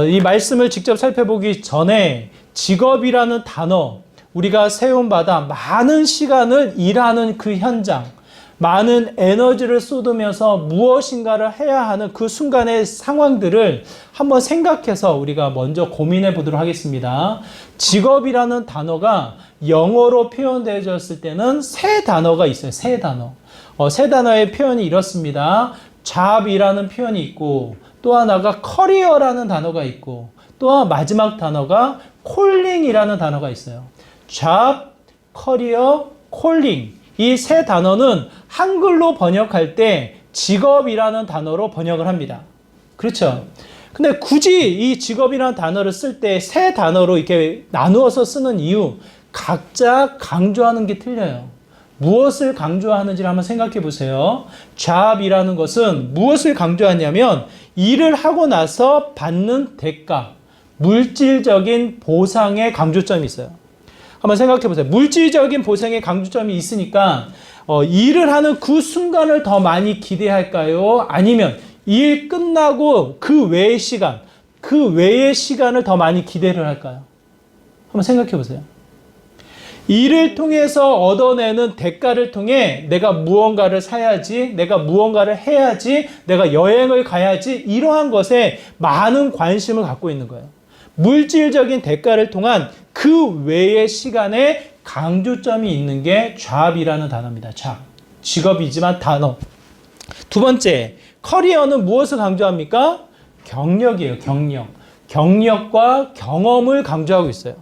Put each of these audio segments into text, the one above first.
이 말씀을 직접 살펴보기 전에 직업이라는 단어, 우리가 세움받아 많은 시간을 일하는 그 현장, 많은 에너지를 쏟으면서 무엇인가를 해야 하는 그 순간의 상황들을 한번 생각해서 우리가 먼저 고민해 보도록 하겠습니다. 직업이라는 단어가 영어로 표현되어졌을 때는 세 단어가 있어요. 세 단어. 세 단어의 표현이 이렇습니다. job이라는 표현이 있고, 또 하나가 커리어라는 단어가 있고, 또 마지막 단어가 calling이라는 단어가 있어요. job, 커리어, calling. 이 세 단어는 한글로 번역할 때 직업이라는 단어로 번역을 합니다. 그렇죠? 근데 굳이 이 직업이라는 단어를 쓸 때 세 단어로 이렇게 나누어서 쓰는 이유, 각자 강조하는 게 틀려요. 무엇을 강조하는지를 한번 생각해 보세요. job이라는 것은 무엇을 강조하냐면 일을 하고 나서 받는 대가, 물질적인 보상의 강조점이 있어요. 한번 생각해 보세요. 물질적인 보상의 강조점이 있으니까 일을 하는 그 순간을 더 많이 기대할까요? 아니면 일 끝나고 그 외의 시간, 그 외의 시간을 더 많이 기대를 할까요? 한번 생각해 보세요. 일을 통해서 얻어내는 대가를 통해 내가 무언가를 사야지, 내가 무언가를 해야지, 내가 여행을 가야지, 이러한 것에 많은 관심을 갖고 있는 거예요. 물질적인 대가를 통한 그 외의 시간에 강조점이 있는 게 job이라는 단어입니다. job. 직업이지만 단어. 두 번째, 커리어는 무엇을 강조합니까? 경력이에요. 경력. 경력과 경험을 강조하고 있어요.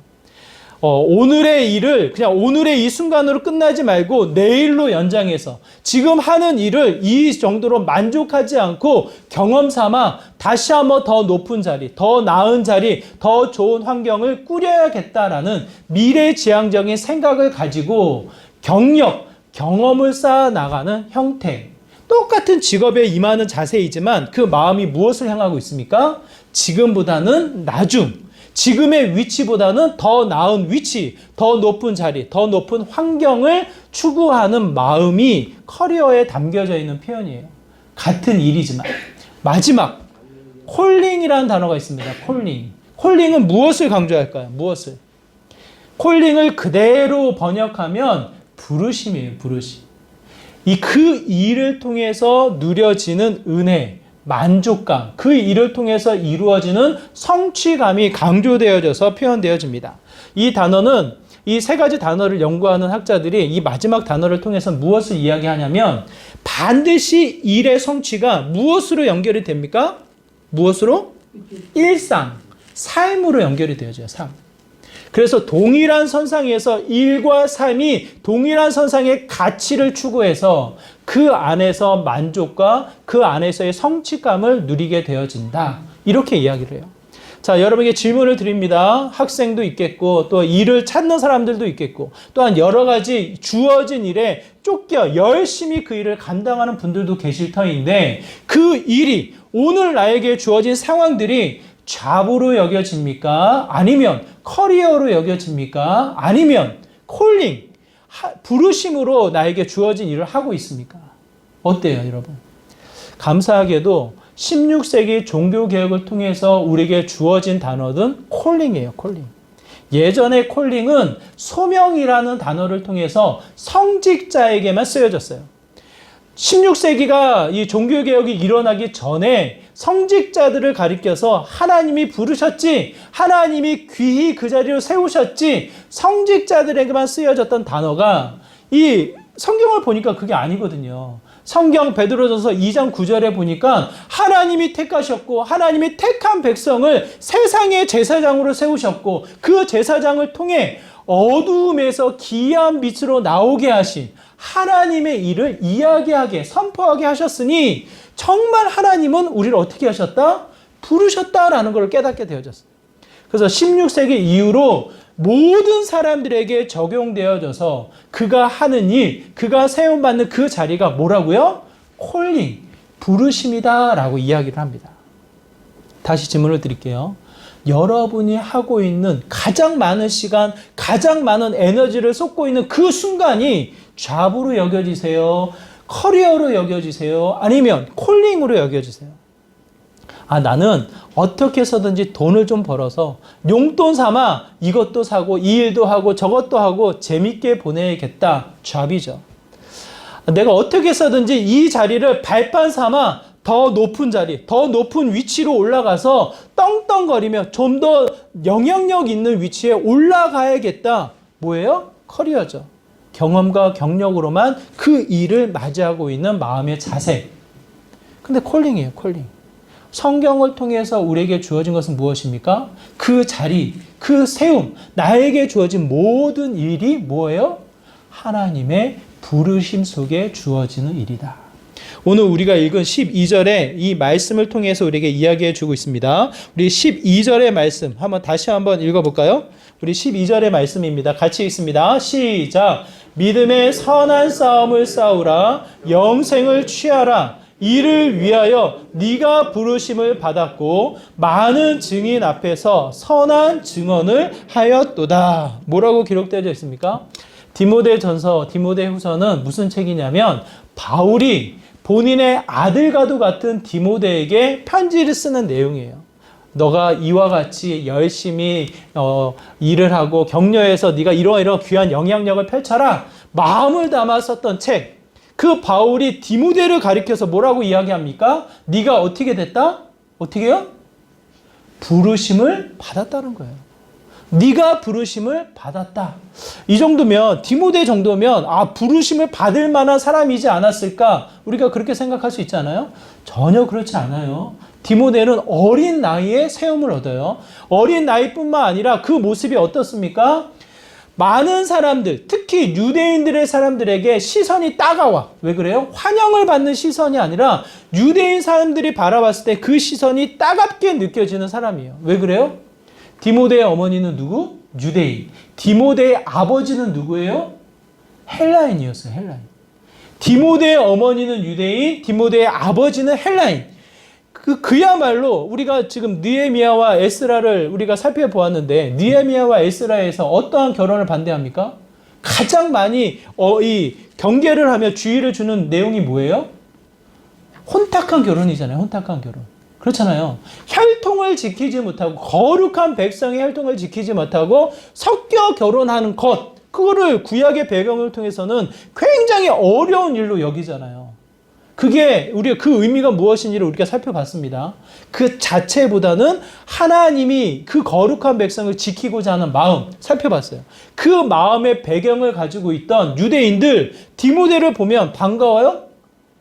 오늘의 일을 그냥 오늘의 이 순간으로 끝나지 말고 내일로 연장해서 지금 하는 일을 이 정도로 만족하지 않고 경험 삼아 다시 한번 더 높은 자리, 더 나은 자리, 더 좋은 환경을 꾸려야겠다라는 미래지향적인 생각을 가지고 경력, 경험을 쌓아 나가는 형태. 똑같은 직업에 임하는 자세이지만 그 마음이 무엇을 향하고 있습니까? 지금보다는 나중. 지금의 위치보다는 더 나은 위치, 더 높은 자리, 더 높은 환경을 추구하는 마음이 커리어에 담겨져 있는 표현이에요. 같은 일이지만. 마지막, 콜링이라는 단어가 있습니다. 콜링. 콜링은 무엇을 강조할까요? 무엇을? 콜링을 그대로 번역하면 부르심이에요. 부르심. 그 일을 통해서 누려지는 은혜, 만족감, 그 일을 통해서 이루어지는 성취감이 강조되어져서 표현되어집니다. 이 단어는 이 세 가지 단어를 연구하는 학자들이 이 마지막 단어를 통해서 무엇을 이야기하냐면 반드시 일의 성취가 무엇으로 연결이 됩니까? 무엇으로? 일상, 삶으로 연결이 되어져요. 삶. 그래서 동일한 선상에서 일과 삶이 동일한 선상의 가치를 추구해서 그 안에서 만족과 그 안에서의 성취감을 누리게 되어진다. 이렇게 이야기를 해요. 자, 여러분에게 질문을 드립니다. 학생도 있겠고 또 일을 찾는 사람들도 있겠고 또한 여러 가지 주어진 일에 쫓겨 열심히 그 일을 감당하는 분들도 계실 터인데 그 일이 오늘 나에게 주어진 상황들이 job으로 여겨집니까? 아니면 커리어로 여겨집니까? 아니면 콜링, 부르심으로 나에게 주어진 일을 하고 있습니까? 어때요, 여러분? 감사하게도 16세기 종교개혁을 통해서 우리에게 주어진 단어는 콜링이에요, 콜링. 예전에 콜링은 소명이라는 단어를 통해서 성직자에게만 쓰여졌어요. 16세기가 이 종교개혁이 일어나기 전에 성직자들을 가리켜서 하나님이 부르셨지, 하나님이 귀히 그 자리로 세우셨지, 성직자들에게만 쓰여졌던 단어가 이 성경을 보니까 그게 아니거든요. 성경 베드로전서 2장 9절에 보니까 하나님이 택하셨고 하나님이 택한 백성을 세상의 제사장으로 세우셨고 그 제사장을 통해 어두움에서 기이한 빛으로 나오게 하신 하나님의 일을 이야기하게 선포하게 하셨으니 정말 하나님은 우리를 어떻게 하셨다? 부르셨다라는 걸 깨닫게 되어졌어요. 그래서 16세기 이후로 모든 사람들에게 적용되어져서 그가 하는 일, 그가 세움받는 그 자리가 뭐라고요? 콜링, 부르심이다라고 이야기를 합니다. 다시 질문을 드릴게요. 여러분이 하고 있는 가장 많은 시간, 가장 많은 에너지를 쏟고 있는 그 순간이 job으로 여겨지세요? 커리어로 여겨지세요? 아니면 콜링으로 여겨지세요? 나는 어떻게 해서든지 돈을 좀 벌어서 용돈 삼아 이것도 사고 이 일도 하고 저것도 하고 재밌게 보내야겠다. 잡이죠. 내가 어떻게 해서든지 이 자리를 발판 삼아 더 높은 자리, 더 높은 위치로 올라가서 떵떵거리며 좀 더 영향력 있는 위치에 올라가야겠다. 뭐예요? 커리어죠. 경험과 경력으로만 그 일을 맞이하고 있는 마음의 자세. 근데 콜링이에요, 콜링. 성경을 통해서 우리에게 주어진 것은 무엇입니까? 그 자리, 그 세움, 나에게 주어진 모든 일이 뭐예요? 하나님의 부르심 속에 주어지는 일이다. 오늘 우리가 읽은 12절의 이 말씀을 통해서 우리에게 이야기해 주고 있습니다. 우리 12절의 말씀 다시 한번 읽어볼까요? 우리 12절의 말씀입니다. 같이 읽습니다. 시작. 믿음의 선한 싸움을 싸우라. 영생을 취하라. 이를 위하여 네가 부르심을 받았고 많은 증인 앞에서 선한 증언을 하였도다. 뭐라고 기록되어 있습니까? 디모데전서, 디모데후서는 무슨 책이냐면 바울이 본인의 아들과도 같은 디모데에게 편지를 쓰는 내용이에요. 너가 이와 같이 열심히 일을 하고 격려해서 네가 이러이러 귀한 영향력을 펼쳐라. 마음을 담아 썼던 책. 그 바울이 디모데를 가리켜서 뭐라고 이야기합니까? 네가 어떻게 됐다? 어떻게 해요? 부르심을 받았다는 거예요. 네가 부르심을 받았다. 이 정도면, 디모데 정도면 부르심을 받을 만한 사람이지 않았을까? 우리가 그렇게 생각할 수 있지 않아요? 전혀 그렇지 않아요. 디모데는 어린 나이에 세움을 얻어요. 어린 나이뿐만 아니라 그 모습이 어떻습니까? 많은 사람들, 특히 유대인들의 사람들에게 시선이 따가워. 왜 그래요? 환영을 받는 시선이 아니라 유대인 사람들이 바라봤을 때 그 시선이 따갑게 느껴지는 사람이에요. 왜 그래요? 디모데의 어머니는 누구? 유대인. 디모데의 아버지는 누구예요? 헬라인이었어요. 헬라인. 디모데의 어머니는 유대인, 디모데의 아버지는 헬라인. 그야말로 우리가 지금 느헤미야와 에스라를 우리가 살펴보았는데 느헤미야와 에스라에서 어떠한 결혼을 반대합니까? 가장 많이 이 경계를 하며 주의를 주는 내용이 뭐예요? 혼탁한 결혼이잖아요. 혼탁한 결혼. 그렇잖아요. 혈통을 지키지 못하고 거룩한 백성의 혈통을 지키지 못하고 섞여 결혼하는 것, 그거를 구약의 배경을 통해서는 굉장히 어려운 일로 여기잖아요. 그게 우리가 그 의미가 무엇인지를 우리가 살펴봤습니다. 그 자체보다는 하나님이 그 거룩한 백성을 지키고자 하는 마음 살펴봤어요. 그 마음의 배경을 가지고 있던 유대인들 디모데를 보면 반가워요?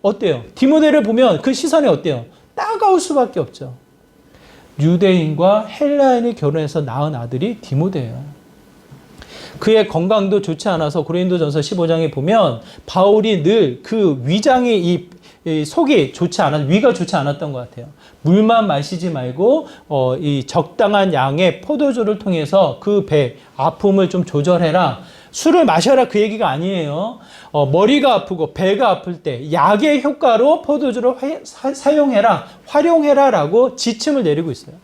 어때요? 디모데를 보면 그 시선이 어때요? 따가울 수밖에 없죠. 유대인과 헬라인이 결혼해서 낳은 아들이 디모데예요. 그의 건강도 좋지 않아서 고린도전서 15장에 보면 바울이 늘 그 위장이 이 속이 좋지 않았, 위가 좋지 않았던 것 같아요. 물만 마시지 말고 이 적당한 양의 포도주를 통해서 그 배 아픔을 좀 조절해라. 술을 마셔라 그 얘기가 아니에요. 머리가 아프고 배가 아플 때 약의 효과로 포도주를 사용해라, 활용해라라고 지침을 내리고 있어요.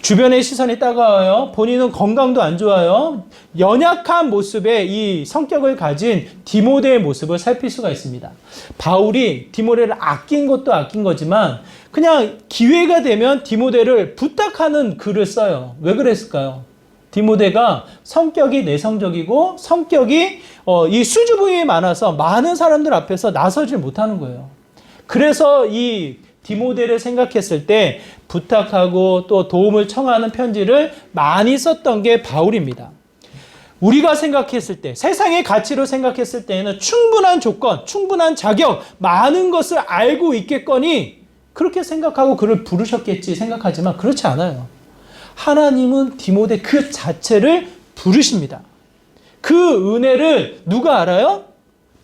주변의 시선이 따가워요. 본인은 건강도 안 좋아요. 연약한 모습의 이 성격을 가진 디모데의 모습을 살필 수가 있습니다. 바울이 디모데를 아낀 것도 아낀 거지만 그냥 기회가 되면 디모데를 부탁하는 글을 써요. 왜 그랬을까요? 디모데가 성격이 내성적이고 성격이 이 수줍음이 많아서 많은 사람들 앞에서 나서질 못하는 거예요. 그래서 이 디모데를 생각했을 때 부탁하고 또 도움을 청하는 편지를 많이 썼던 게 바울입니다. 우리가 생각했을 때, 세상의 가치로 생각했을 때에는 충분한 조건, 충분한 자격, 많은 것을 알고 있겠거니 그렇게 생각하고 그를 부르셨겠지 생각하지만 그렇지 않아요. 하나님은 디모데 그 자체를 부르십니다. 그 은혜를 누가 알아요?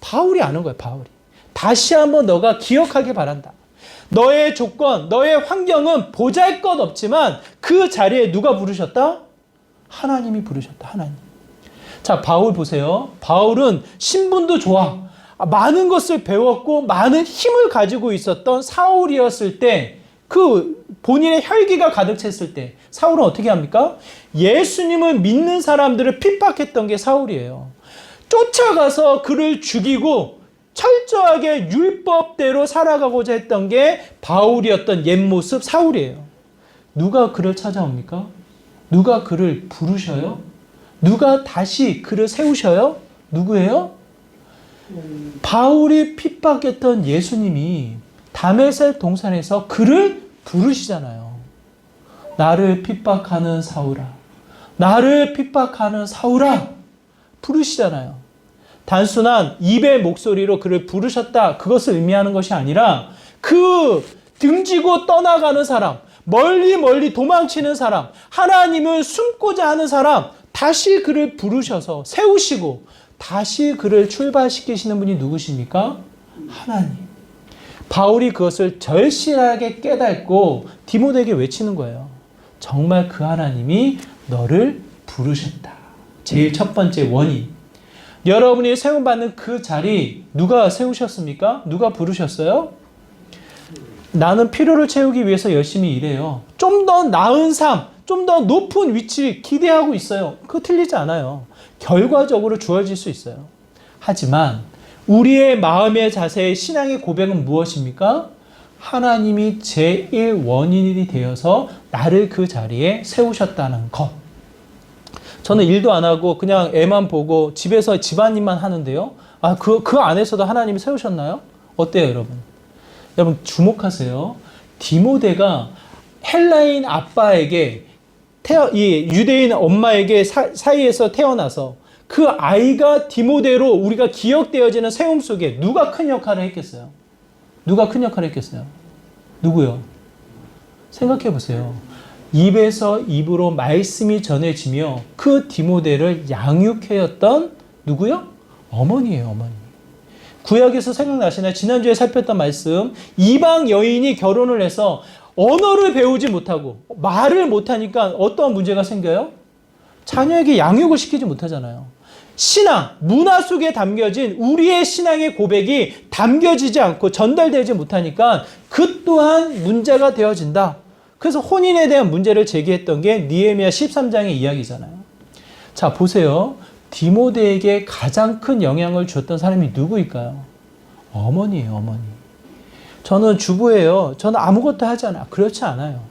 바울이 아는 거예요. 바울이. 다시 한번 너가 기억하길 바란다. 너의 조건, 너의 환경은 보잘것없지만 그 자리에 누가 부르셨다? 하나님이 부르셨다. 하나님. 자, 바울 보세요. 바울은 신분도 좋아. 많은 것을 배웠고 많은 힘을 가지고 있었던 사울이었을 때 그 본인의 혈기가 가득 찼을 때 사울은 어떻게 합니까? 예수님을 믿는 사람들을 핍박했던 게 사울이에요. 쫓아가서 그를 죽이고 철저하게 율법대로 살아가고자 했던 게 바울이었던 옛 모습 사울이에요. 누가 그를 찾아옵니까? 누가 그를 부르셔요? 누가 다시 그를 세우셔요? 누구예요? 바울이 핍박했던 예수님이 다메섹 동산에서 그를 부르시잖아요. 나를 핍박하는 사울아, 나를 핍박하는 사울아, 부르시잖아요. 단순한 입의 목소리로 그를 부르셨다, 그것을 의미하는 것이 아니라 그 등지고 떠나가는 사람, 멀리 멀리 도망치는 사람, 하나님을 숨고자 하는 사람, 다시 그를 부르셔서 세우시고 다시 그를 출발시키시는 분이 누구십니까? 하나님. 바울이 그것을 절실하게 깨닫고 디모데에게 외치는 거예요. 정말 그 하나님이 너를 부르셨다. 제일 첫 번째 원인. 여러분이 세움받는 그 자리 누가 세우셨습니까? 누가 부르셨어요? 나는 필요를 채우기 위해서 열심히 일해요. 좀 더 나은 삶, 좀 더 높은 위치 기대하고 있어요. 그거 틀리지 않아요. 결과적으로 주어질 수 있어요. 하지만 우리의 마음의 자세의 신앙의 고백은 무엇입니까? 하나님이 제1 원인이 되어서 나를 그 자리에 세우셨다는 것. 저는 일도 안 하고 그냥 애만 보고 집에서 집안일만 하는데요. 그 안에서도 하나님이 세우셨나요? 어때요, 여러분? 여러분 주목하세요. 디모데가 헬라인 아빠에게 이 유대인 엄마에게 사이에서 태어나서 그 아이가 디모데로 우리가 기억되어지는 세움 속에 누가 큰 역할을 했겠어요? 누가 큰 역할을 했겠어요? 누구요? 생각해 보세요. 입에서 입으로 말씀이 전해지며 그 디모데를 양육해였던 누구요? 어머니예요, 어머니. 구약에서 생각나시나요? 지난주에 살폈던 말씀, 이방 여인이 결혼을 해서 언어를 배우지 못하고 말을 못하니까 어떤 문제가 생겨요? 자녀에게 양육을 시키지 못하잖아요. 신앙, 문화 속에 담겨진 우리의 신앙의 고백이 담겨지지 않고 전달되지 못하니까 그 또한 문제가 되어진다. 그래서 혼인에 대한 문제를 제기했던 게 느헤미야 13장의 이야기잖아요. 자, 보세요. 디모데에게 가장 큰 영향을 줬던 사람이 누구일까요? 어머니예요, 어머니. 저는 주부예요. 저는 아무것도 하지 않아요. 그렇지 않아요.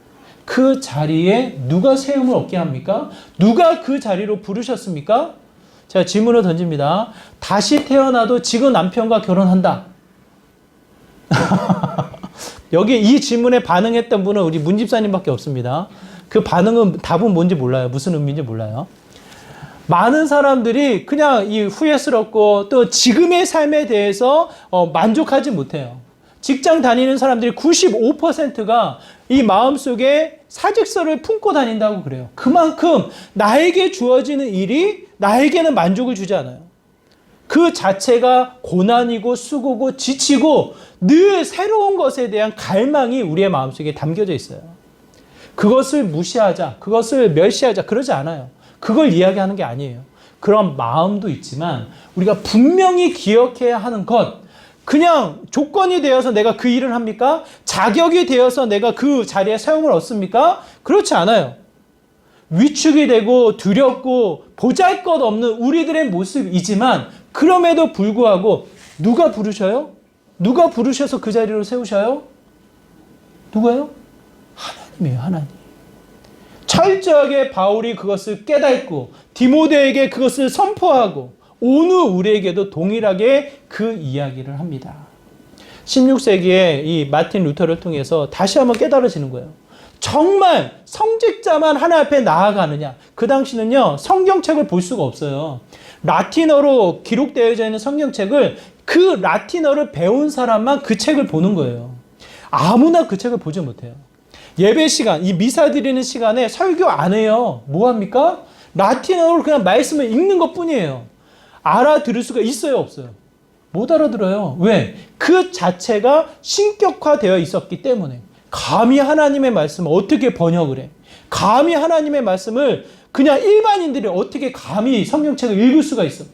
그 자리에 누가 세움을 얻게 합니까? 누가 그 자리로 부르셨습니까? 제가 질문을 던집니다. 다시 태어나도 지금 남편과 결혼한다. 여기 이 질문에 반응했던 분은 우리 문 집사님밖에 없습니다. 그 반응은 답은 뭔지 몰라요. 무슨 의미인지 몰라요. 많은 사람들이 그냥 이 후회스럽고 또 지금의 삶에 대해서 만족하지 못해요. 직장 다니는 사람들이 95%가 이 마음속에 사직서를 품고 다닌다고 그래요. 그만큼 나에게 주어지는 일이 나에게는 만족을 주지 않아요. 그 자체가 고난이고 수고고 지치고 늘 새로운 것에 대한 갈망이 우리의 마음속에 담겨져 있어요. 그것을 무시하자, 그것을 멸시하자 그러지 않아요. 그걸 이야기하는 게 아니에요. 그런 마음도 있지만 우리가 분명히 기억해야 하는 것, 그냥 조건이 되어서 내가 그 일을 합니까? 자격이 되어서 내가 그 자리에 세움을 얻습니까? 그렇지 않아요. 위축이 되고 두렵고 보잘것없는 우리들의 모습이지만 그럼에도 불구하고 누가 부르셔요? 누가 부르셔서 그 자리로 세우셔요? 누가요? 하나님이에요, 하나님. 철저하게 바울이 그것을 깨닫고 디모데에게 그것을 선포하고 오늘 우리에게도 동일하게 그 이야기를 합니다. 16세기에 이 마틴 루터를 통해서 다시 한번 깨달아지는 거예요. 정말 성직자만 하나님 앞에 나아가느냐. 그 당시는요, 성경책을 볼 수가 없어요. 라틴어로 기록되어져 있는 성경책을 그 라틴어를 배운 사람만 그 책을 보는 거예요. 아무나 그 책을 보지 못해요. 예배 시간, 이 미사 드리는 시간에 설교 안 해요. 뭐 합니까? 라틴어로 그냥 말씀을 읽는 것 뿐이에요. 알아들을 수가 있어요, 없어요? 못 알아들어요. 왜? 그 자체가 신격화되어 있었기 때문에. 감히 하나님의 말씀을 어떻게 번역을 해? 감히 하나님의 말씀을 그냥 일반인들이 어떻게 감히 성경책을 읽을 수가 있어?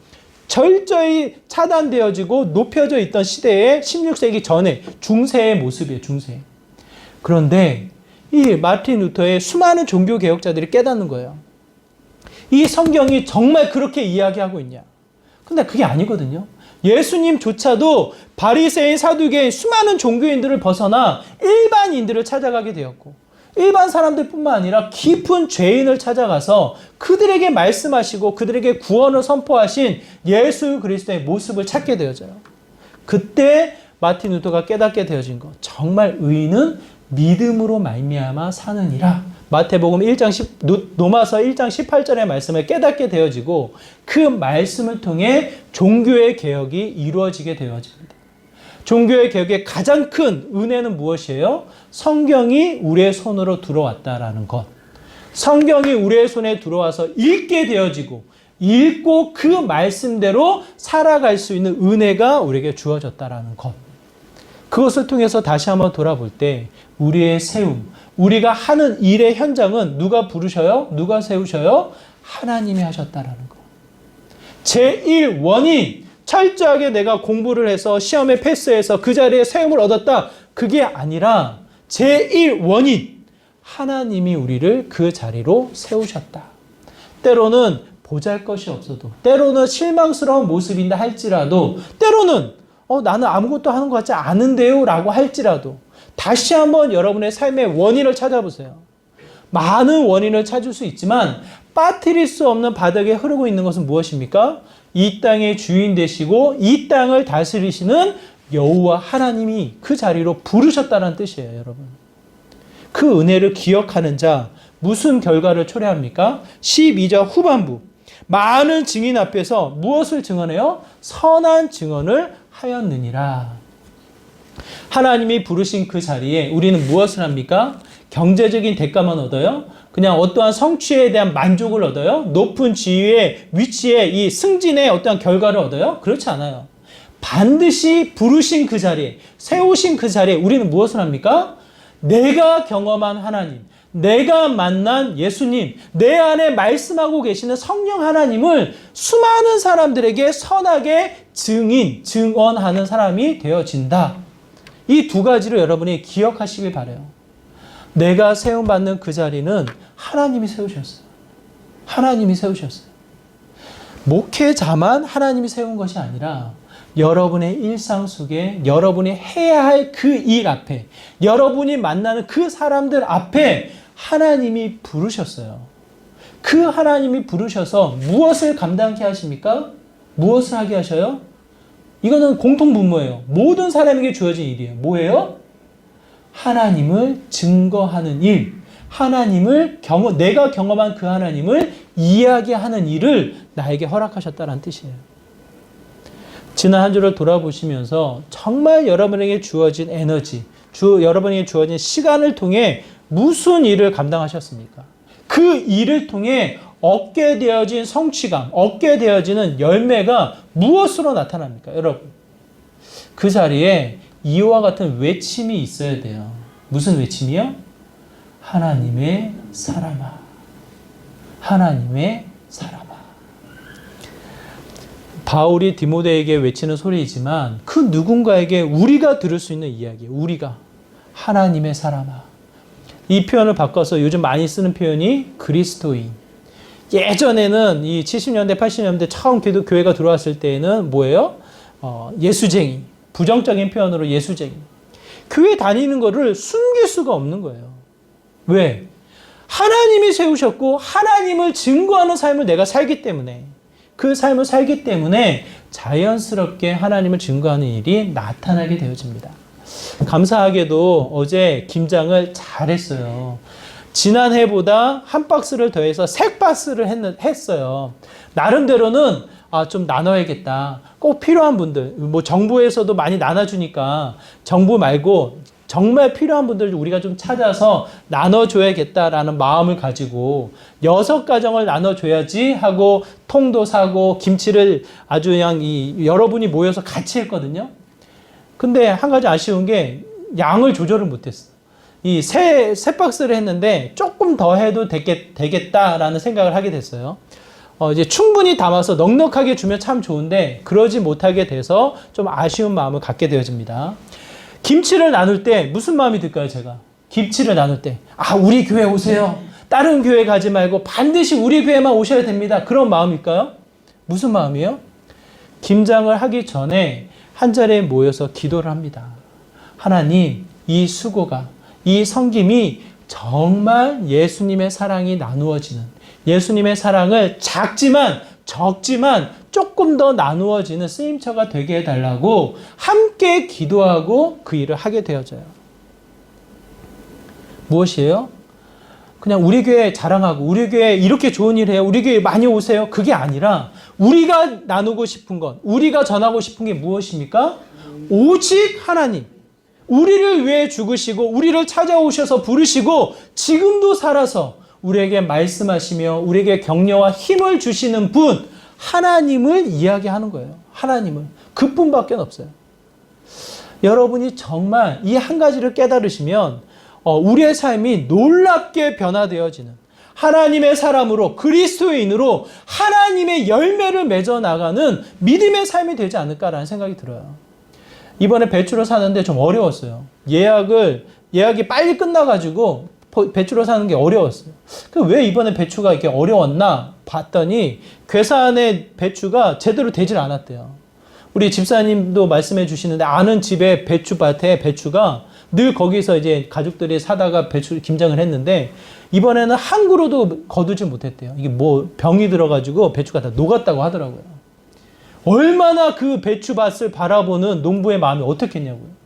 철저히 차단되어지고 높여져 있던 시대에 16세기 전에 중세의 모습이에요, 중세. 그런데 이 마틴 루터의 수많은 종교 개혁자들이 깨닫는 거예요. 이 성경이 정말 그렇게 이야기하고 있냐? 근데 그게 아니거든요. 예수님조차도 바리새인, 사두개인, 수많은 종교인들을 벗어나 일반인들을 찾아가게 되었고, 일반 사람들뿐만 아니라 깊은 죄인을 찾아가서 그들에게 말씀하시고 그들에게 구원을 선포하신 예수 그리스도의 모습을 찾게 되어져요. 그때 마틴 루터가 깨닫게 되어진 것, 정말 의인은 믿음으로 말미암아 사느니라. 마태복음 1장 로마서 1장 18절의 말씀을 깨닫게 되어지고, 그 말씀을 통해 종교의 개혁이 이루어지게 되어집니다. 종교의 개혁의 가장 큰 은혜는 무엇이에요? 성경이 우리의 손으로 들어왔다라는 것. 성경이 우리의 손에 들어와서 읽게 되어지고, 읽고 그 말씀대로 살아갈 수 있는 은혜가 우리에게 주어졌다라는 것. 그것을 통해서 다시 한번 돌아볼 때 우리의 세움, 우리가 하는 일의 현장은 누가 부르셔요? 누가 세우셔요? 하나님이 하셨다라는 것. 제1 원인, 철저하게 내가 공부를 해서 시험에 패스해서 그 자리에 세움을 얻었다. 그게 아니라 제1 원인, 하나님이 우리를 그 자리로 세우셨다. 때로는 보잘것이 없어도, 때로는 실망스러운 모습인다 할지라도, 때로는 나는 아무것도 하는 것 같지 않은데요 라고 할지라도 다시 한번 여러분의 삶의 원인을 찾아보세요. 많은 원인을 찾을 수 있지만 빠뜨릴 수 없는 바닥에 흐르고 있는 것은 무엇입니까? 이 땅의 주인 되시고 이 땅을 다스리시는 여호와 하나님이 그 자리로 부르셨다는 뜻이에요, 여러분. 그 은혜를 기억하는 자, 무슨 결과를 초래합니까? 12절 후반부. 많은 증인 앞에서 무엇을 증언해요? 선한 증언을 하였느니라. 하나님이 부르신 그 자리에 우리는 무엇을 합니까? 경제적인 대가만 얻어요? 그냥 어떠한 성취에 대한 만족을 얻어요? 높은 지위의 위치에 이 승진의 어떠한 결과를 얻어요? 그렇지 않아요. 반드시 부르신 그 자리에, 세우신 그 자리에 우리는 무엇을 합니까? 내가 경험한 하나님, 내가 만난 예수님, 내 안에 말씀하고 계시는 성령 하나님을 수많은 사람들에게 선하게 증언하는 사람이 되어진다. 이 두 가지를 여러분이 기억하시길 바라요. 내가 세움받는 그 자리는 하나님이 세우셨어요. 하나님이 세우셨어요. 목회자만 하나님이 세운 것이 아니라 여러분의 일상 속에 여러분이 해야 할 그 일 앞에, 여러분이 만나는 그 사람들 앞에 하나님이 부르셨어요. 그 하나님이 부르셔서 무엇을 감당케 하십니까? 무엇을 하게 하셔요? 이거는 공통분모예요. 모든 사람에게 주어진 일이에요. 뭐예요? 하나님을 증거하는 일, 하나님을 내가 경험한 그 하나님을 이야기하는 일을 나에게 허락하셨다는 뜻이에요. 지난 한 주를 돌아보시면서 정말 여러분에게 주어진 에너지, 여러분에게 주어진 시간을 통해 무슨 일을 감당하셨습니까? 그 일을 통해 얻게 되어진 성취감, 얻게 되어지는 열매가 무엇으로 나타납니까? 여러분, 그 자리에 이와 같은 외침이 있어야 돼요. 무슨 외침이요? 하나님의 사람아. 하나님의 사람아. 바울이 디모데에게 외치는 소리이지만 그 누군가에게 우리가 들을 수 있는 이야기예요. 우리가. 하나님의 사람아. 이 표현을 바꿔서 요즘 많이 쓰는 표현이 그리스도인. 예전에는 이 70년대, 80년대 처음 교회가 들어왔을 때에는 뭐예요? 예수쟁이. 부정적인 표현으로 예수쟁이. 교회 다니는 거를 숨길 수가 없는 거예요. 왜? 하나님이 세우셨고 하나님을 증거하는 삶을 내가 살기 때문에, 그 삶을 살기 때문에 자연스럽게 하나님을 증거하는 일이 나타나게 되어집니다. 감사하게도 어제 김장을 잘했어요. 지난해보다 한 박스를 더해서 세 박스를 했어요. 나름대로는 좀 나눠야겠다. 꼭 필요한 분들, 뭐 정부에서도 많이 나눠주니까 정부 말고 정말 필요한 분들 우리가 좀 찾아서 나눠줘야겠다라는 마음을 가지고 6가정을 나눠줘야지 하고 통도 사고 김치를 아주 그냥 여러분이 모여서 같이 했거든요. 근데 한 가지 아쉬운 게 양을 조절을 못했어. 이 세 박스를 했는데 조금 더 해도 되겠다라는 생각을 하게 됐어요. 이제 충분히 담아서 넉넉하게 주면 참 좋은데 그러지 못하게 돼서 좀 아쉬운 마음을 갖게 되어집니다. 김치를 나눌 때 무슨 마음이 들까요, 제가? 김치를 나눌 때. 우리 교회 오세요. 다른 교회 가지 말고 반드시 우리 교회만 오셔야 됩니다. 그런 마음일까요? 무슨 마음이에요? 김장을 하기 전에 한 자리에 모여서 기도를 합니다. 하나님, 이 수고가, 이 섬김이 정말 예수님의 사랑이 나누어지는, 예수님의 사랑을 적지만 조금 더 나누어지는 쓰임처가 되게 해달라고 함께 기도하고 그 일을 하게 되어져요. 무엇이에요? 그냥 우리 교회 자랑하고 우리 교회 이렇게 좋은 일 해요. 우리 교회 많이 오세요. 그게 아니라 우리가 나누고 싶은 것, 우리가 전하고 싶은 게 무엇입니까? 오직 하나님. 우리를 위해 죽으시고 우리를 찾아오셔서 부르시고 지금도 살아서 우리에게 말씀하시며 우리에게 격려와 힘을 주시는 분, 하나님을 이야기하는 거예요. 하나님을. 그뿐밖에 없어요. 여러분이 정말 이 한 가지를 깨달으시면 우리의 삶이 놀랍게 변화되어지는, 하나님의 사람으로, 그리스도인으로 하나님의 열매를 맺어 나가는 믿음의 삶이 되지 않을까라는 생각이 들어요. 이번에 배추를 사는데 좀 어려웠어요. 예약이 빨리 끝나가지고 배추를 사는 게 어려웠어요. 왜 이번에 배추가 이렇게 어려웠나 봤더니 괴산의 배추가 제대로 되질 않았대요. 우리 집사님도 말씀해 주시는데 아는 집에 배추밭에 배추가 늘 거기서 이제 가족들이 사다가 배추 김장을 했는데 이번에는 한 그루도 거두지 못했대요. 이게 뭐 병이 들어가지고 배추가 다 녹았다고 하더라고요. 얼마나 그 배추밭을 바라보는 농부의 마음이 어떻겠냐고요.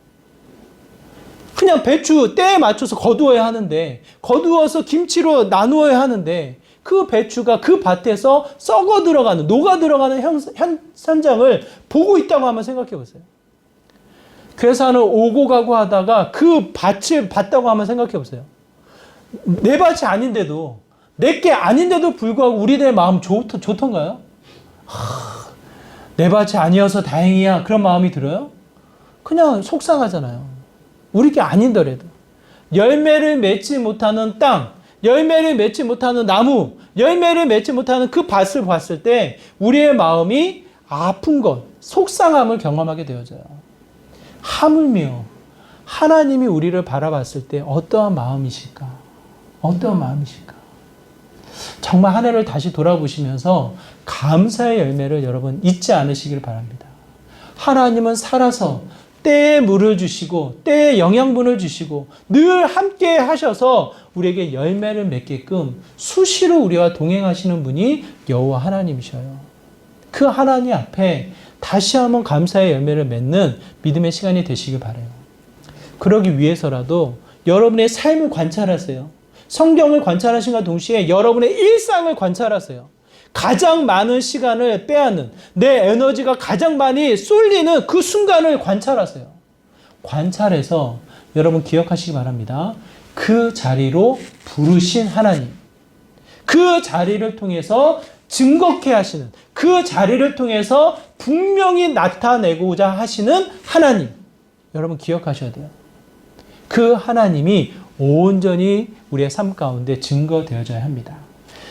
그냥 배추 때에 맞춰서 거두어야 하는데, 거두어서 김치로 나누어야 하는데 그 배추가 그 밭에서 썩어 들어가는, 녹아 들어가는 현장을 보고 있다고 한번 생각해 보세요. 괴산을 오고 가고 하다가 그 밭을 봤다고 한번 생각해 보세요. 내 밭이 아닌데도, 내게 아닌데도 불구하고 우리들의 마음 좋던가요? 내 밭이 아니어서 다행이야, 그런 마음이 들어요? 그냥 속상하잖아요. 우리 게 아닌더라도. 열매를 맺지 못하는 땅, 열매를 맺지 못하는 나무, 열매를 맺지 못하는 그 밭을 봤을 때 우리의 마음이 아픈 것, 속상함을 경험하게 되어져요. 하물며 하나님이 우리를 바라봤을 때 어떠한 마음이실까? 어떠한 마음이실까? 정말 한 해를 다시 돌아보시면서 감사의 열매를 여러분 잊지 않으시길 바랍니다. 하나님은 살아서 때에 물을 주시고 때에 영양분을 주시고 늘 함께 하셔서 우리에게 열매를 맺게끔 수시로 우리와 동행하시는 분이 여호와 하나님이셔요. 그 하나님 앞에 다시 한번 감사의 열매를 맺는 믿음의 시간이 되시길 바라요. 그러기 위해서라도 여러분의 삶을 관찰하세요. 성경을 관찰하신과 동시에 여러분의 일상을 관찰하세요. 가장 많은 시간을 빼앗는, 내 에너지가 가장 많이 쏠리는 그 순간을 관찰하세요. 관찰해서 여러분 기억하시기 바랍니다. 그 자리로 부르신 하나님, 그 자리를 통해서 증거케 하시는, 그 자리를 통해서 분명히 나타내고자 하시는 하나님, 여러분 기억하셔야 돼요. 그 하나님이 온전히 우리의 삶 가운데 증거되어져야 합니다.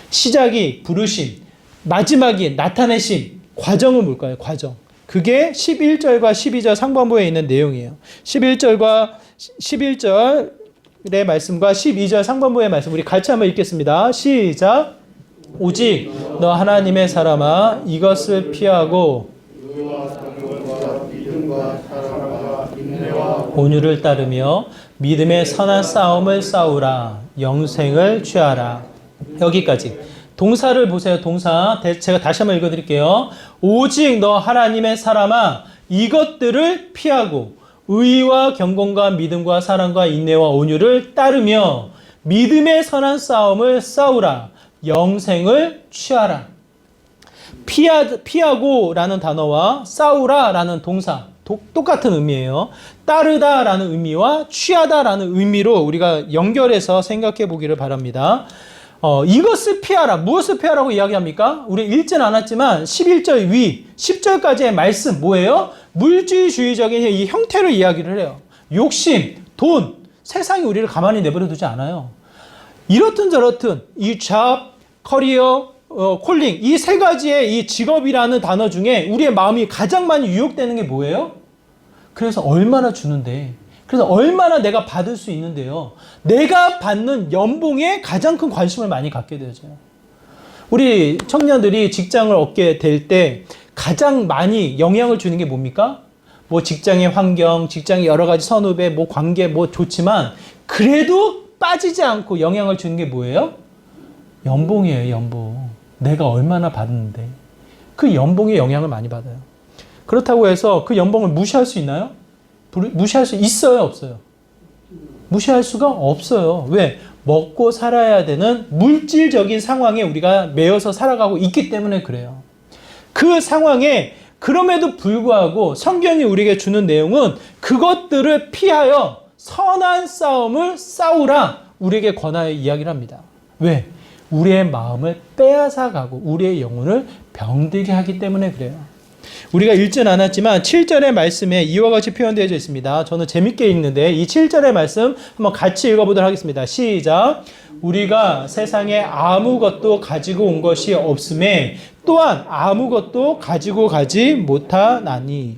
시작이 부르심, 마지막이 나타내심, 과정은 뭘까요? 과정. 그게 11절과 12절 상반부에 있는 내용이에요. 11절의 말씀과 12절 상반부의 말씀 우리 같이 한번 읽겠습니다. 시작. 오직 너 하나님의 사람아 이것을 피하고 온유를 따르며 믿음의 선한 싸움을 싸우라. 영생을 취하라. 여기까지. 동사를 보세요. 동사. 제가 다시 한번 읽어드릴게요. 오직 너 하나님의 사람아 이것들을 피하고 의와 경건과 믿음과 사랑과 인내와 온유를 따르며 믿음의 선한 싸움을 싸우라. 영생을 취하라. 피하고라는 단어와 싸우라라는 동사 똑같은 의미예요. 따르다라는 의미와 취하다라는 의미로 우리가 연결해서 생각해 보기를 바랍니다. 이것을 피하라. 무엇을 피하라고 이야기합니까? 우리 읽진 않았지만 11절 위 10절까지의 말씀 뭐예요? 물질주의적인 이 형태를 이야기를 해요. 욕심, 돈, 세상이 우리를 가만히 내버려 두지 않아요. 이렇든 저렇든 이 job, 커리어, 콜링 이 세 가지의 이 직업이라는 단어 중에 우리의 마음이 가장 많이 유혹되는 게 뭐예요? 그래서 얼마나 주는데, 그래서 얼마나 내가 받을 수 있는데요. 내가 받는 연봉에 가장 큰 관심을 많이 갖게 되어져요. 우리 청년들이 직장을 얻게 될 때 가장 많이 영향을 주는 게 뭡니까? 뭐 직장의 환경, 직장의 여러 가지 선후배, 뭐 관계 뭐 좋지만 그래도 빠지지 않고 영향을 주는 게 뭐예요? 연봉이에요, 연봉. 내가 얼마나 받는데. 그 연봉에 영향을 많이 받아요. 그렇다고 해서 그 연봉을 무시할 수 있나요? 무시할 수 있어요, 없어요? 무시할 수가 없어요. 왜? 먹고 살아야 되는 물질적인 상황에 우리가 매여서 살아가고 있기 때문에 그래요. 그 상황에 그럼에도 불구하고 성경이 우리에게 주는 내용은 그것들을 피하여 선한 싸움을 싸우라 우리에게 권하여 이야기를 합니다. 왜? 우리의 마음을 빼앗아가고 우리의 영혼을 병들게 하기 때문에 그래요. 우리가 읽진 않았지만 7절의 말씀에 이와 같이 표현되어 있습니다. 저는 재밌게 읽는데 이 7절의 말씀 한번 같이 읽어보도록 하겠습니다. 시작. 우리가 세상에 아무것도 가지고 온 것이 없음에 또한 아무것도 가지고 가지 못하나니.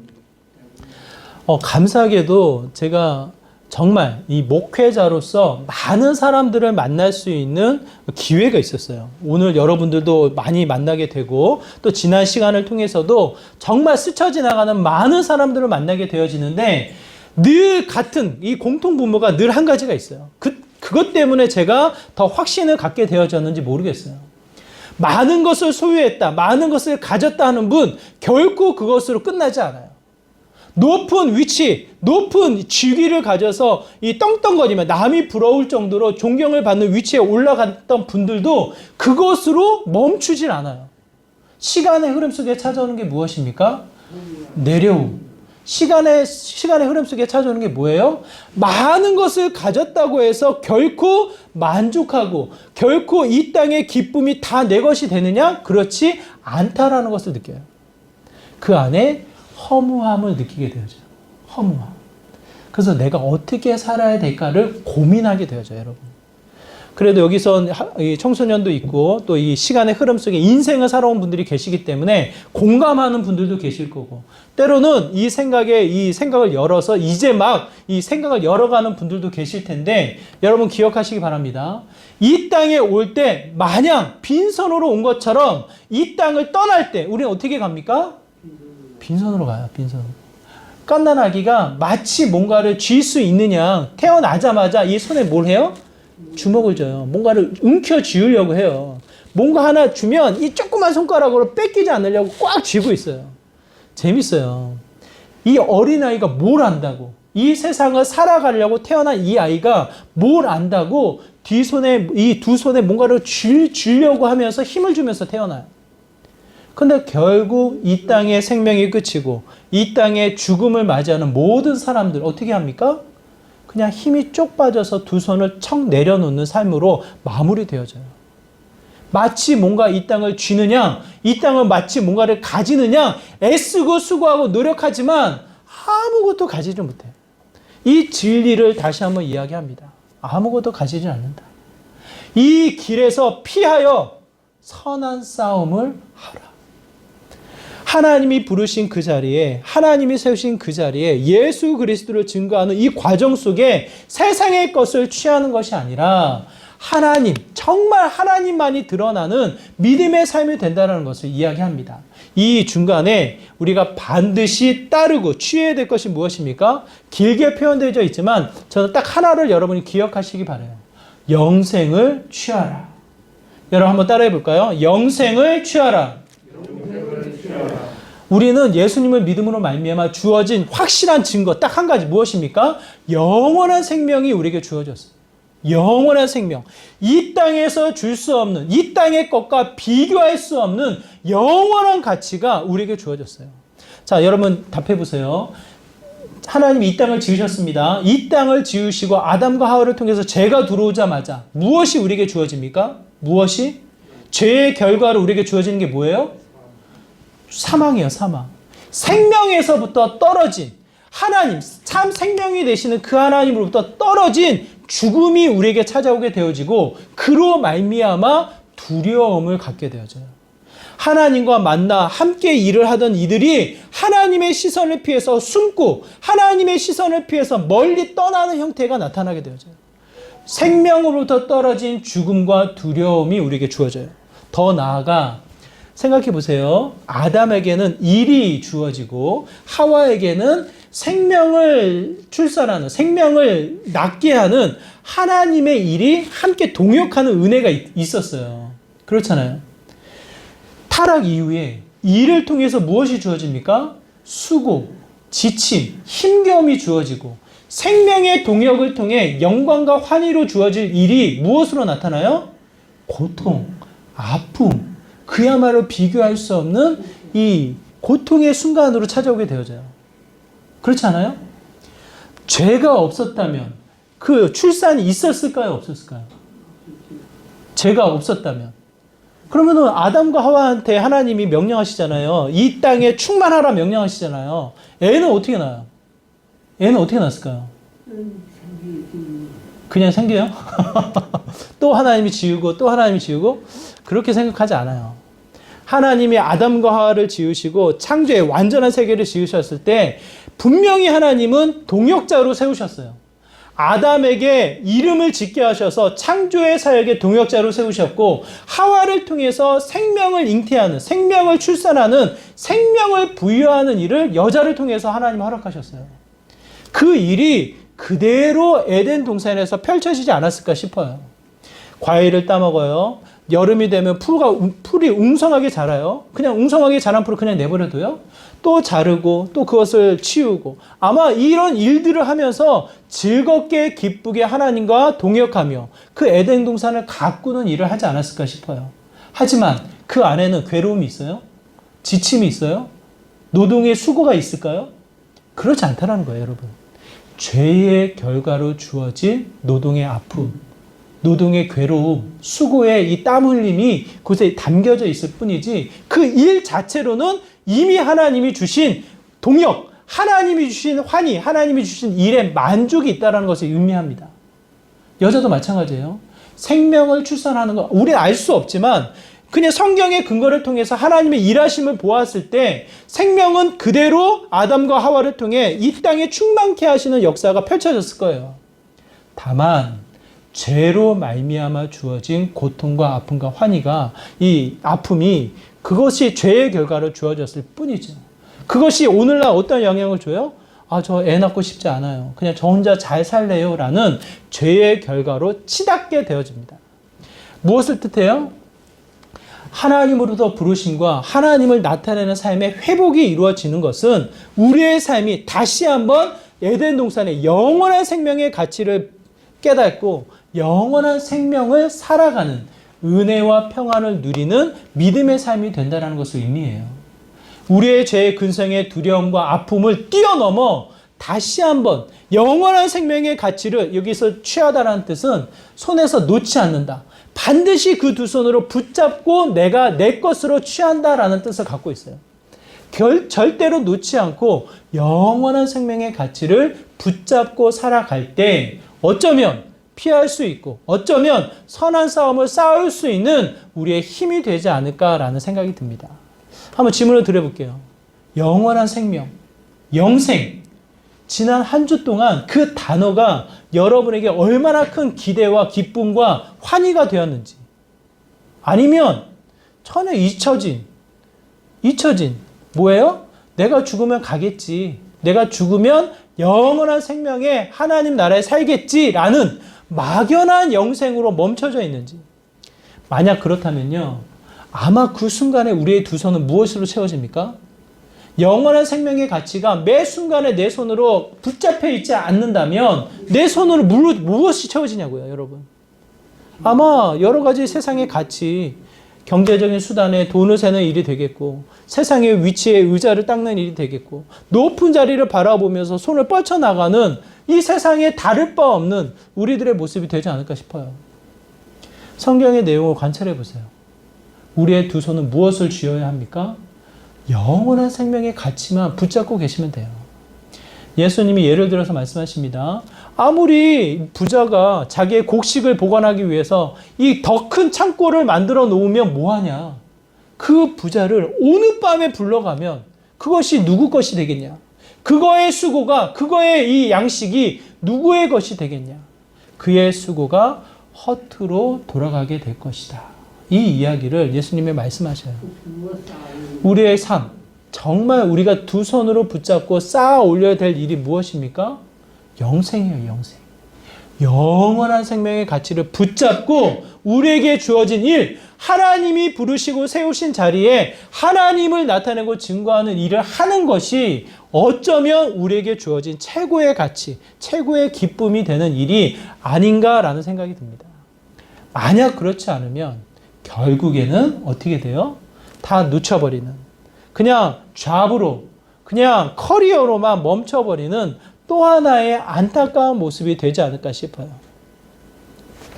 감사하게도 제가 정말 이 목회자로서 많은 사람들을 만날 수 있는 기회가 있었어요. 오늘 여러분들도 많이 만나게 되고 또 지난 시간을 통해서도 정말 스쳐 지나가는 많은 사람들을 만나게 되어지는데 늘 같은 이 공통 분모가 늘 한 가지가 있어요. 그것 때문에 제가 더 확신을 갖게 되어졌는지 모르겠어요. 많은 것을 소유했다, 많은 것을 가졌다 하는 분 결코 그것으로 끝나지 않아요. 높은 위치, 높은 직위를 가져서 이 떵떵거리며 남이 부러울 정도로 존경을 받는 위치에 올라갔던 분들도 그것으로 멈추질 않아요. 시간의 흐름 속에 찾아오는 게 무엇입니까? 내려움. 시간의 흐름 속에 찾아오는 게 뭐예요? 많은 것을 가졌다고 해서 결코 만족하고 결코 이 땅의 기쁨이 다 내 것이 되느냐? 그렇지 않다라는 것을 느껴요. 그 안에 허무함을 느끼게 되어져요. 허무함. 그래서 내가 어떻게 살아야 될까를 고민하게 되어져요, 여러분. 그래도 여기서 청소년도 있고 또 이 시간의 흐름 속에 인생을 살아온 분들이 계시기 때문에 공감하는 분들도 계실 거고 때로는 이 생각을 열어서 이제 막 이 생각을 열어가는 분들도 계실 텐데 여러분 기억하시기 바랍니다. 이 땅에 올 때 마냥 빈손으로 온 것처럼 이 땅을 떠날 때 우리는 어떻게 갑니까? 빈손으로 가요. 빈손으로. 갓난 아기가 마치 뭔가를 쥘 수 있느냐 태어나자마자 이 손에 뭘 해요? 주먹을 줘요. 뭔가를 움켜쥐으려고 해요. 뭔가 하나 주면 이 조그만 손가락으로 뺏기지 않으려고 꽉 쥐고 있어요. 재밌어요. 이 어린아이가 뭘 안다고 이 세상을 살아가려고 태어난 이 아이가 뭘 안다고 이 두 손에 뭔가를 쥐려고 하면서 힘을 주면서 태어나요. 근데 결국 이 땅의 생명이 끝이고 이 땅의 죽음을 맞이하는 모든 사람들 어떻게 합니까? 그냥 힘이 쪽 빠져서 두 손을 척 내려놓는 삶으로 마무리되어져요. 마치 뭔가 이 땅을 쥐느냐, 이 땅을 마치 뭔가를 가지느냐 애쓰고 수고하고 노력하지만 아무것도 가지지 못해요. 이 진리를 다시 한번 이야기합니다. 아무것도 가지지 않는다. 이 길에서 피하여 선한 싸움을 하라. 하나님이 부르신 그 자리에 하나님이 세우신 그 자리에 예수 그리스도를 증거하는 이 과정 속에 세상의 것을 취하는 것이 아니라 하나님, 정말 하나님만이 드러나는 믿음의 삶이 된다는 것을 이야기합니다. 이 중간에 우리가 반드시 따르고 취해야 될 것이 무엇입니까? 길게 표현되어 있지만 저는 딱 하나를 여러분이 기억하시기 바라요. 영생을 취하라. 여러분 한번 따라해 볼까요? 영생을 취하라. 우리는 예수님을 믿음으로 말미암아 주어진 확실한 증거 딱 한 가지 무엇입니까? 영원한 생명이 우리에게 주어졌어요. 영원한 생명. 이 땅에서 줄 수 없는 이 땅의 것과 비교할 수 없는 영원한 가치가 우리에게 주어졌어요. 자, 여러분 답해 보세요. 하나님이 이 땅을 지으셨습니다. 이 땅을 지으시고 아담과 하와를 통해서 죄가 들어오자마자 무엇이 우리에게 주어집니까? 무엇이? 죄의 결과로 우리에게 주어지는 게 뭐예요? 사망이에요, 사망. 생명에서부터 떨어진 하나님, 참 생명이 되시는 그 하나님으로부터 떨어진 죽음이 우리에게 찾아오게 되어지고 그로 말미암아 두려움을 갖게 되어져요. 하나님과 만나 함께 일을 하던 이들이 하나님의 시선을 피해서 숨고 하나님의 시선을 피해서 멀리 떠나는 형태가 나타나게 되어져요. 생명으로부터 떨어진 죽음과 두려움이 우리에게 주어져요. 더 나아가 생각해 보세요. 아담에게는 일이 주어지고 하와에게는 생명을 출산하는, 생명을 낳게 하는 하나님의 일이 함께 동역하는 은혜가 있었어요. 그렇잖아요. 타락 이후에 일을 통해서 무엇이 주어집니까? 수고, 지침, 힘겨움이 주어지고 생명의 동역을 통해 영광과 환희로 주어질 일이 무엇으로 나타나요? 고통, 아픔, 그야말로 비교할 수 없는 이 고통의 순간으로 찾아오게 되어져요. 그렇지 않아요? 죄가 없었다면 그 출산이 있었을까요? 없었을까요? 죄가 없었다면. 그러면은 아담과 하와한테 하나님이 명령하시잖아요. 이 땅에 충만하라 명령하시잖아요. 애는 어떻게 나요? 애는 어떻게 났을까요? 그냥 생겨요? 또 하나님이 지우고 또 하나님이 지우고? 그렇게 생각하지 않아요. 하나님이 아담과 하와를 지으시고 창조의 완전한 세계를 지으셨을 때 분명히 하나님은 동역자로 세우셨어요. 아담에게 이름을 짓게 하셔서 창조의 사역의 동역자로 세우셨고 하와를 통해서 생명을 잉태하는, 생명을 출산하는, 생명을 부여하는 일을 여자를 통해서 하나님 허락하셨어요. 그 일이 그대로 에덴 동산에서 펼쳐지지 않았을까 싶어요. 과일을 따먹어요. 여름이 되면 풀이 웅성하게 자라요. 그냥 웅성하게 자란 풀을 그냥 내버려둬요. 또 자르고 또 그것을 치우고 아마 이런 일들을 하면서 즐겁게 기쁘게 하나님과 동역하며 그 에덴 동산을 가꾸는 일을 하지 않았을까 싶어요. 하지만 그 안에는 괴로움이 있어요? 지침이 있어요? 노동의 수고가 있을까요? 그렇지 않다는 거예요, 여러분. 죄의 결과로 주어진 노동의 아픔, 노동의 괴로움, 수고의 이 땀 흘림이 그곳에 담겨져 있을 뿐이지 그 일 자체로는 이미 하나님이 주신 동역, 하나님이 주신 환희, 하나님이 주신 일에 만족이 있다는 것을 의미합니다. 여자도 마찬가지예요. 생명을 출산하는 거 우리는 알 수 없지만 그냥 성경의 근거를 통해서 하나님의 일하심을 보았을 때 생명은 그대로 아담과 하와를 통해 이 땅에 충만케 하시는 역사가 펼쳐졌을 거예요. 다만 죄로 말미암아 주어진 고통과 아픔과 환희가 이 아픔이 그것이 죄의 결과로 주어졌을 뿐이죠. 그것이 오늘날 어떤 영향을 줘요? 저 애 낳고 싶지 않아요. 그냥 저 혼자 잘 살래요. 라는 죄의 결과로 치닫게 되어집니다. 무엇을 뜻해요? 하나님으로부터 부르심과 하나님을 나타내는 삶의 회복이 이루어지는 것은 우리의 삶이 다시 한번 에덴 동산의 영원한 생명의 가치를 깨닫고 영원한 생명을 살아가는 은혜와 평안을 누리는 믿음의 삶이 된다는 것을 의미해요. 우리의 죄의 근성의 두려움과 아픔을 뛰어넘어 다시 한번 영원한 생명의 가치를 여기서 취하다라는 뜻은 손에서 놓지 않는다. 반드시 그 두 손으로 붙잡고 내가 내 것으로 취한다라는 뜻을 갖고 있어요. 절대로 놓지 않고 영원한 생명의 가치를 붙잡고 살아갈 때 어쩌면 피할 수 있고 어쩌면 선한 싸움을 싸울 수 있는 우리의 힘이 되지 않을까라는 생각이 듭니다. 한번 질문을 드려볼게요. 영원한 생명, 영생. 지난 한 주 동안 그 단어가 여러분에게 얼마나 큰 기대와 기쁨과 환희가 되었는지 아니면 전혀 잊혀진 뭐예요? 내가 죽으면 가겠지. 내가 죽으면 영원한 생명의 하나님 나라에 살겠지라는 막연한 영생으로 멈춰져 있는지. 만약 그렇다면요. 아마 그 순간에 우리의 두 손은 무엇으로 채워집니까? 영원한 생명의 가치가 매 순간에 내 손으로 붙잡혀 있지 않는다면 내 손으로 무엇이 채워지냐고요, 여러분. 아마 여러 가지 세상의 가치, 경제적인 수단에 돈을 세는 일이 되겠고 세상의 위치에 의자를 닦는 일이 되겠고 높은 자리를 바라보면서 손을 뻗쳐나가는 이 세상에 다를 바 없는 우리들의 모습이 되지 않을까 싶어요. 성경의 내용을 관찰해 보세요. 우리의 두 손은 무엇을 쥐어야 합니까? 영원한 생명의 가치만 붙잡고 계시면 돼요. 예수님이 예를 들어서 말씀하십니다. 아무리 부자가 자기의 곡식을 보관하기 위해서 이 더 큰 창고를 만들어 놓으면 뭐하냐? 그 부자를 오늘 밤에 불러가면 그것이 누구 것이 되겠냐? 그거의 수고가, 그거의 이 양식이 누구의 것이 되겠냐? 그의 수고가 허투루 돌아가게 될 것이다. 이 이야기를 예수님이 말씀하셔요. 우리의 삶, 정말 우리가 두 손으로 붙잡고 쌓아 올려야 될 일이 무엇입니까? 영생이에요, 영생. 영원한 생명의 가치를 붙잡고 우리에게 주어진 일, 하나님이 부르시고 세우신 자리에 하나님을 나타내고 증거하는 일을 하는 것이 어쩌면 우리에게 주어진 최고의 가치, 최고의 기쁨이 되는 일이 아닌가라는 생각이 듭니다. 만약 그렇지 않으면 결국에는 어떻게 돼요? 다 놓쳐버리는, 그냥 잡으로, 그냥 커리어로만 멈춰버리는 또 하나의 안타까운 모습이 되지 않을까 싶어요.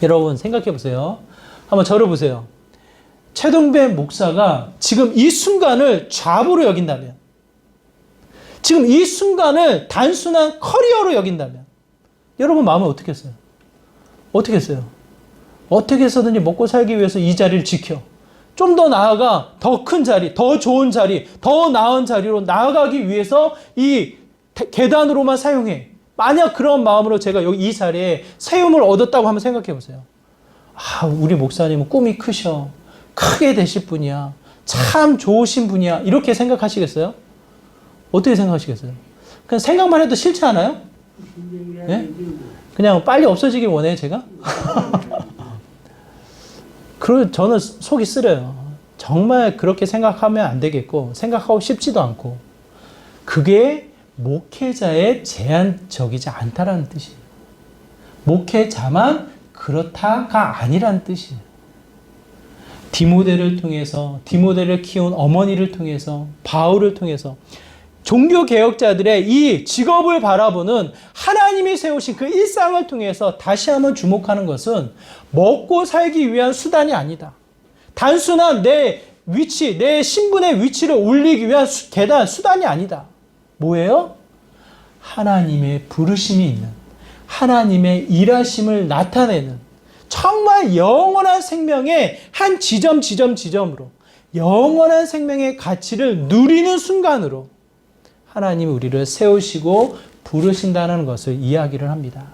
여러분 생각해 보세요. 한번 저를 보세요. 최동배 목사가 지금 이 순간을 잡으로 여긴다면, 지금 이 순간을 단순한 커리어로 여긴다면 여러분 마음은 어떻게 했어요? 어떻게 했어요? 어떻게 해서든지 먹고 살기 위해서 이 자리를 지켜 좀 더 나아가 더 큰 자리, 더 좋은 자리, 더 나은 자리로 나아가기 위해서 이 계단으로만 사용해. 만약 그런 마음으로 제가 여기 이 자리에 세움을 얻었다고 한번 생각해 보세요. 아, 우리 목사님은 꿈이 크셔. 크게 되실 분이야. 참 좋으신 분이야. 이렇게 생각하시겠어요? 어떻게 생각하시겠어요? 그냥 생각만 해도 싫지 않아요? 네? 그냥 빨리 없어지길 원해요, 제가? 그리고 저는 속이 쓰려요. 정말 그렇게 생각하면 안 되겠고, 생각하고 싶지도 않고, 그게 목회자의 제한적이지 않다라는 뜻이에요. 목회자만 그렇다가 아니라는 뜻이에요. 디모데를 통해서, 디모데를 키운 어머니를 통해서, 바울을 통해서 종교개혁자들의 이 직업을 바라보는 하나님이 세우신 그 일상을 통해서 다시 한번 주목하는 것은 먹고 살기 위한 수단이 아니다. 단순한 내 위치, 내 신분의 위치를 올리기 위한 계단, 수단이 아니다. 뭐예요? 하나님의 부르심이 있는, 하나님의 일하심을 나타내는 정말 영원한 생명의 한 지점으로 영원한 생명의 가치를 누리는 순간으로 하나님이 우리를 세우시고 부르신다는 것을 이야기를 합니다.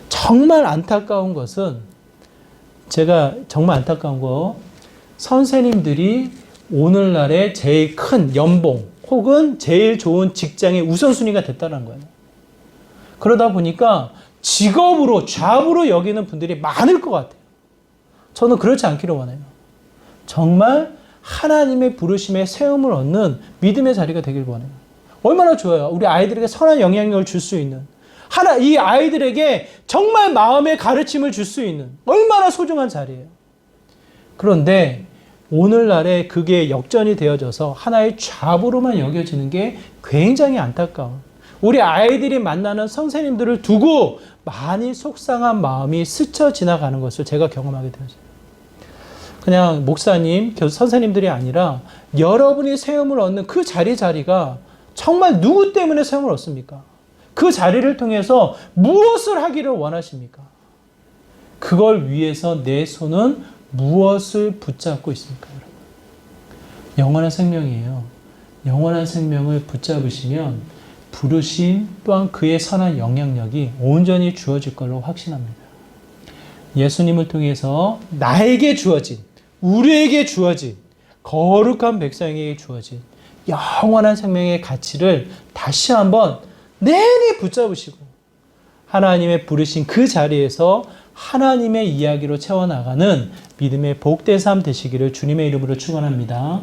정말 안타까운 것은, 제가 정말 안타까운 거, 선생님들이 오늘날의 제일 큰 연봉 혹은 제일 좋은 직장의 우선순위가 됐다는 거예요. 그러다 보니까 직업으로, 잡으로 여기는 분들이 많을 것 같아요. 저는 그렇지 않기를 원해요. 정말 하나님의 부르심에 세움을 얻는 믿음의 자리가 되길 원해요. 얼마나 좋아요. 우리 아이들에게 선한 영향력을 줄 수 있는, 이 아이들에게 정말 마음의 가르침을 줄 수 있는 얼마나 소중한 자리예요. 그런데 오늘날에 그게 역전이 되어져서 하나의 잡으로만 여겨지는 게 굉장히 안타까운, 우리 아이들이 만나는 선생님들을 두고 많이 속상한 마음이 스쳐 지나가는 것을 제가 경험하게 되었어요. 그냥 목사님, 교수 선생님들이 아니라 여러분이 세움을 얻는 그 자리가 정말 누구 때문에 세움을 얻습니까? 그 자리를 통해서 무엇을 하기를 원하십니까? 그걸 위해서 내 손은 무엇을 붙잡고 있습니까, 여러분? 영원한 생명이에요. 영원한 생명을 붙잡으시면 부르심 또한 그의 선한 영향력이 온전히 주어질 걸로 확신합니다. 예수님을 통해서 나에게 주어진, 우리에게 주어진, 거룩한 백성에게 주어진 영원한 생명의 가치를 다시 한번 내내 붙잡으시고 하나님의 부르신 그 자리에서 하나님의 이야기로 채워나가는 믿음의 복된 삶 되시기를 주님의 이름으로 축원합니다.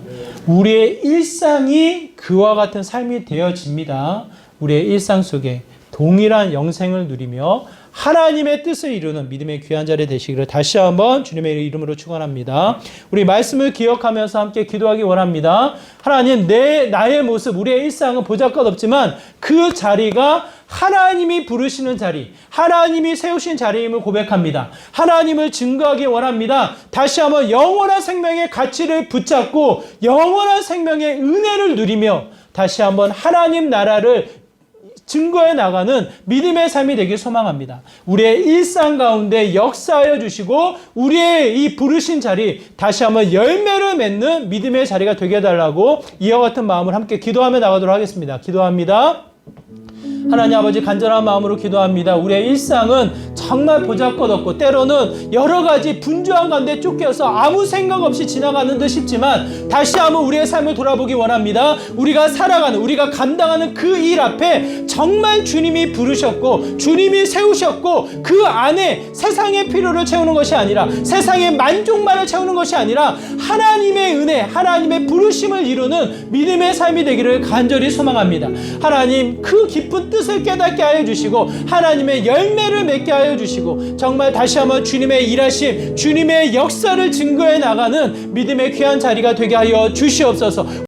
우리의 일상이 그와 같은 삶이 되어집니다. 우리의 일상 속에 동일한 영생을 누리며 하나님의 뜻을 이루는 믿음의 귀한 자리 되시기를 다시 한번 주님의 이름으로 축원합니다. 우리 말씀을 기억하면서 함께 기도하기 원합니다. 하나님, 나의 모습, 우리의 일상은 보잘것없지만 그 자리가 하나님이 부르시는 자리, 하나님이 세우신 자리임을 고백합니다. 하나님을 증거하기 원합니다. 다시 한번 영원한 생명의 가치를 붙잡고 영원한 생명의 은혜를 누리며 다시 한번 하나님 나라를 증거해 나가는 믿음의 삶이 되길 소망합니다. 우리의 일상 가운데 역사하여 주시고 우리의 이 부르신 자리 다시 한번 열매를 맺는 믿음의 자리가 되게 해달라고 이와 같은 마음을 함께 기도하며 나가도록 하겠습니다. 기도합니다. 하나님 아버지, 간절한 마음으로 기도합니다. 우리의 일상은 정말 보잘것없고 때로는 여러 가지 분주한 가운데 쫓겨서 아무 생각 없이 지나가는 듯 싶지만 다시 한번 우리의 삶을 돌아보기 원합니다. 우리가 살아가는, 우리가 감당하는 그 일 앞에 정말 주님이 부르셨고 주님이 세우셨고 그 안에 세상의 필요를 채우는 것이 아니라, 세상의 만족만을 채우는 것이 아니라 하나님의 은혜, 하나님의 부르심을 이루는 믿음의 삶이 되기를 간절히 소망합니다. 하나님, 그 깊은 뜻을 깨닫게 하여 주시고 하나님의 열매를 맺게 하여 주시고 정말 다시 한번 주님의 일하심, 주님의 역사를 증거해 나가는 믿음의 귀한 자리가 되게 하여 주시옵소서.